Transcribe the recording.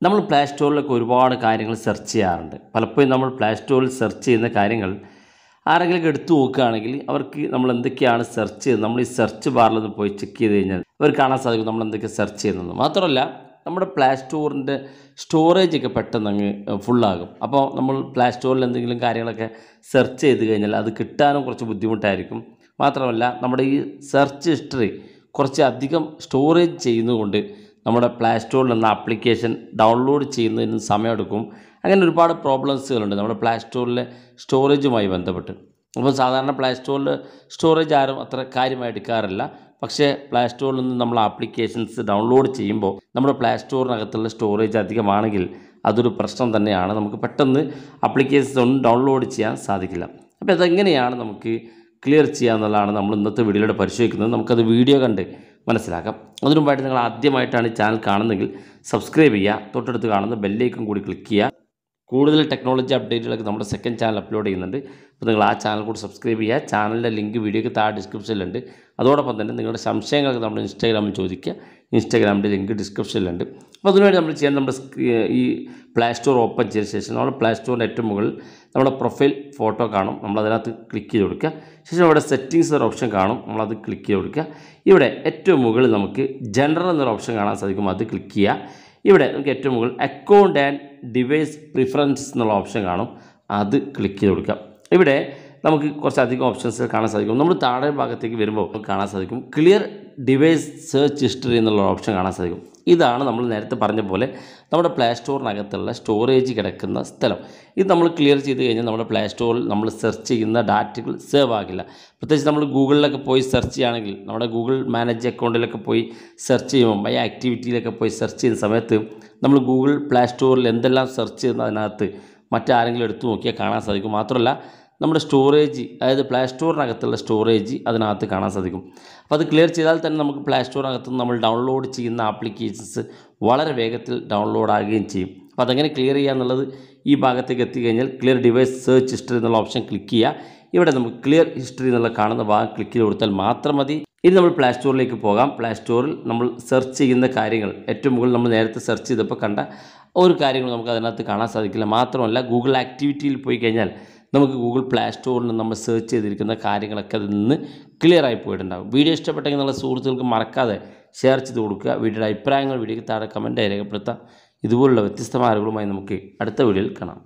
നമ്മൾ പ്ലേ സ്റ്റോറിലൊക്കെ ഒരുപാട് കാര്യങ്ങൾ സെർച്ച് ചെയ്യാറുണ്ട്. പലപ്പോഴും നമ്മൾ പ്ലേ സ്റ്റോറിൽ സെർച്ച് ചെയ്യുന്ന കാര്യങ്ങൾ ആരെങ്കിലും എടുത്തു നോക്കുകയാണെങ്കിൽ അവർക്ക് നമ്മൾ എന്തൊക്കെയാണ് സെർച്ച് ചെയ്യുന്നത്, നമ്മൾ ഈ സെർച്ച് ബാറിലൊന്ന് പോയി ചെക്ക് ചെയ്ത് കഴിഞ്ഞാൽ അവർ കാണാൻ സാധിക്കും നമ്മൾ എന്തൊക്കെ സെർച്ച് ചെയ്യുന്നത്. മാത്രമല്ല നമ്മുടെ പ്ലേ സ്റ്റോറിൻ്റെ സ്റ്റോറേജ് ഒക്കെ പെട്ടെന്ന് അങ്ങ് ഫുള്ളാകും. അപ്പോൾ നമ്മൾ പ്ലേ സ്റ്റോറിൽ എന്തെങ്കിലും കാര്യങ്ങളൊക്കെ സെർച്ച് ചെയ്ത് കഴിഞ്ഞാൽ അത് കിട്ടാനും കുറച്ച് ബുദ്ധിമുട്ടായിരിക്കും. മാത്രമല്ല നമ്മുടെ ഈ സെർച്ച് ഹിസ്റ്ററി കുറച്ച് അധികം സ്റ്റോറേജ് ചെയ്യുന്നതുകൊണ്ട് നമ്മുടെ പ്ലേ സ്റ്റോറിൽ നിന്ന് ആപ്ലിക്കേഷൻ ഡൗൺലോഡ് ചെയ്യുന്നതിന് സമയമെടുക്കും. അങ്ങനെ ഒരുപാട് പ്രോബ്ലംസുകളുണ്ട് നമ്മുടെ പ്ലേ സ്റ്റോറിലെ സ്റ്റോറേജുമായി ബന്ധപ്പെട്ട്. അപ്പോൾ സാധാരണ പ്ലേ സ്റ്റോറിൽ സ്റ്റോറേജ് ആരും അത്ര കാര്യമായി എടുക്കാറില്ല. പക്ഷേ പ്ലേ സ്റ്റോറിൽ നിന്ന് നമ്മൾ ആപ്ലിക്കേഷൻസ് ഡൗൺലോഡ് ചെയ്യുമ്പോൾ നമ്മുടെ പ്ലേ സ്റ്റോറിനകത്തുള്ള സ്റ്റോറേജ് അധികമാണെങ്കിൽ അതൊരു പ്രശ്നം തന്നെയാണ്. നമുക്ക് പെട്ടെന്ന് ആപ്ലിക്കേഷൻസ് ഒന്നും ഡൗൺലോഡ് ചെയ്യാൻ സാധിക്കില്ല. അപ്പോൾ അതെങ്ങനെയാണ് നമുക്ക് ക്ലിയർ ചെയ്യുക എന്നുള്ളതാണ് നമ്മൾ ഇന്നത്തെ വീഡിയോയിലൂടെ പരിശോധിക്കുന്നത്. നമുക്കത് വീഡിയോ കണ്ട് മനസ്സിലാക്കാം. അതിനു മുമ്പായിട്ട് നിങ്ങൾ ആദ്യമായിട്ടാണ് ഈ ചാനൽ കാണുന്നതെങ്കിൽ സബ്സ്ക്രൈബ് ചെയ്യുക, തൊട്ടടുത്ത് കാണുന്ന ബെല്ലൈക്കൺ കൂടി ക്ലിക്ക് ചെയ്യുക. കൂടുതൽ ടെക്നോളജി അപ്ഡേറ്റുകളൊക്കെ നമ്മുടെ സെക്കൻഡ് ചാനൽ അപ്ലോഡ് ചെയ്യുന്നുണ്ട്. അപ്പോൾ നിങ്ങൾ ആ ചാനൽ കൂടി സബ്സ്ക്രൈബ് ചെയ്യുക. ചാനലിൻ്റെ ലിങ്ക് വീഡിയോയ്ക്ക് താഴെ ഡിസ്ക്രിപ്ഷനിലുണ്ട്. അതോടൊപ്പം തന്നെ നിങ്ങളുടെ സംശയങ്ങളൊക്കെ നമ്മൾ ഇൻസ്റ്റാഗ്രാമിൽ ചോദിക്കുക. ഇൻസ്റ്റാഗ്രാമിൻ്റെ ലിങ്ക് ഡിസ്ക്രിപ്ഷനിലുണ്ട്. അപ്പോൾ അതിനുവേണ്ടി നമ്മൾ ചെയ്യാൻ നമ്മുടെ ഈ പ്ലേ സ്റ്റോർ ഓപ്പൺ ചെയ്ത ശേഷം നമ്മൾ പ്ലേ സ്റ്റോറിൻ്റെ ഏറ്റവും മുകളിൽ നമ്മുടെ പ്രൊഫൈൽ ഫോട്ടോ കാണും. നമ്മളതിനകത്ത് ക്ലിക്ക് ചെയ്ത് കൊടുക്കുക. ശേഷം ഇവിടെ സെറ്റിങ്സ് ഒരു ഓപ്ഷൻ കാണും. നമ്മളത് ക്ലിക്ക് ചെയ്ത് കൊടുക്കുക. ഇവിടെ ഏറ്റവും മുകളിൽ നമുക്ക് ജനറൽ എന്നൊരു ഓപ്ഷൻ കാണാൻ സാധിക്കും. അത് ക്ലിക്ക് ചെയ്യുക. ഇവിടെ നമുക്ക് ഏറ്റവും മുകളിൽ അക്കൗണ്ട് ആൻഡ് ഡിവൈസ് പ്രിഫറൻസസ് എന്നുള്ള ഓപ്ഷൻ കാണും. അത് ക്ലിക്ക് ചെയ്ത് കൊടുക്കുക. ഇവിടെ നമുക്ക് കുറച്ചധികം ഓപ്ഷൻസ് കാണാൻ സാധിക്കും. നമ്മൾ താഴെ ഭാഗത്തേക്ക് വരുമ്പോൾ നമുക്ക് കാണാൻ സാധിക്കും ക്ലിയർ ഡിവൈസ് സെർച്ച് ഹിസ്റ്ററി എന്നുള്ള ഓപ്ഷൻ കാണാൻ സാധിക്കും. ഇതാണ് നമ്മൾ നേരത്തെ പറഞ്ഞ പോലെ നമ്മുടെ പ്ലേ സ്റ്റോറിനകത്തുള്ള സ്റ്റോറേജ് കിടക്കുന്ന സ്ഥലം. ഇത് നമ്മൾ ക്ലിയർ ചെയ്ത് കഴിഞ്ഞാൽ നമ്മുടെ പ്ലേ സ്റ്റോറിൽ നമ്മൾ സെർച്ച് ചെയ്യുന്ന ഡാറ്റകൾ സേവ് ആകില്ല. പ്രത്യേകിച്ച് നമ്മൾ ഗൂഗിളിലൊക്കെ പോയി സെർച്ച് ചെയ്യുകയാണെങ്കിൽ നമ്മുടെ ഗൂഗിൾ മാനേജ് അക്കൗണ്ടിലൊക്കെ പോയി സെർച്ച് ചെയ്യുമ്പോൾ മൈ ആക്ടിവിറ്റിയിലൊക്കെ പോയി സെർച്ച് ചെയ്യുന്ന സമയത്ത് നമ്മൾ ഗൂഗിൾ പ്ലേ സ്റ്റോറിൽ എന്തെല്ലാം സെർച്ച് ചെയ്യുന്നതിനകത്ത് മറ്റാരെങ്കിലും എടുത്തു നോക്കിയാൽ കാണാൻ സാധിക്കും. മാത്രമല്ല നമ്മുടെ സ്റ്റോറേജ്, അതായത് പ്ലേ സ്റ്റോറിനകത്തുള്ള സ്റ്റോറേജ് അതിനകത്ത് കാണാൻ സാധിക്കും. അപ്പോൾ അത് ക്ലിയർ ചെയ്താൽ തന്നെ നമുക്ക് പ്ലേ സ്റ്റോറിനകത്ത് നമ്മൾ ഡൗൺലോഡ് ചെയ്യുന്ന ആപ്ലിക്കേഷൻസ് വളരെ വേഗത്തിൽ ഡൗൺലോഡ് ആകുകയും ചെയ്യും. അപ്പോൾ അതെങ്ങനെ ക്ലിയർ ചെയ്യുക എന്നുള്ളത് ഈ ഭാഗത്തേക്ക് എത്തിക്കഴിഞ്ഞാൽ ക്ലിയർ ഡിവൈസ് സെർച്ച് ഹിസ്റ്ററി എന്നുള്ള ഓപ്ഷൻ ക്ലിക്ക് ചെയ്യുക. ഇവിടെ നമുക്ക് ക്ലിയർ ഹിസ്റ്ററി എന്നുള്ള കാണുന്ന ഭാഗം ക്ലിക്ക് ചെയ്ത് കൊടുത്താൽ മാത്രം മതി. ഇനി നമ്മൾ പ്ലേ സ്റ്റോറിലേക്ക് പോകാം. പ്ലേ സ്റ്റോറിൽ നമ്മൾ സെർച്ച് ചെയ്യുന്ന കാര്യങ്ങൾ ഏറ്റവും മുകളിൽ നമ്മൾ നേരത്തെ സെർച്ച് ചെയ്തപ്പോൾ കണ്ട ഒരു കാര്യങ്ങൾ നമുക്ക് അതിനകത്ത് കാണാൻ സാധിക്കില്ല. മാത്രമല്ല ഗൂഗിൾ ആക്ടിവിറ്റിയിൽ പോയി കഴിഞ്ഞാൽ നമുക്ക് ഗൂഗിൾ പ്ലേ സ്റ്റോറിൽ നിന്ന് നമ്മൾ സെർച്ച് ചെയ്തിരിക്കുന്ന കാര്യങ്ങളൊക്കെ അതിൽ നിന്ന് ക്ലിയർ ആയി പോയിട്ടുണ്ടാകും. വീഡിയോ ഇഷ്ടപ്പെട്ടെങ്കിൽ നിങ്ങളുടെ സുഹൃത്തുക്കൾക്ക് മറക്കാതെ ഷെയർ ചെയ്ത് കൊടുക്കുക. വീഡിയോയുടെ അഭിപ്രായങ്ങൾ വീഡിയോയ്ക്ക് താഴെ കമൻറ്റായി രേഖപ്പെടുത്താം. ഇതുപോലുള്ള വ്യത്യസ്തമായ അറിവുകളുമായി നമുക്ക് അടുത്ത വീഡിയോയിൽ കാണാം.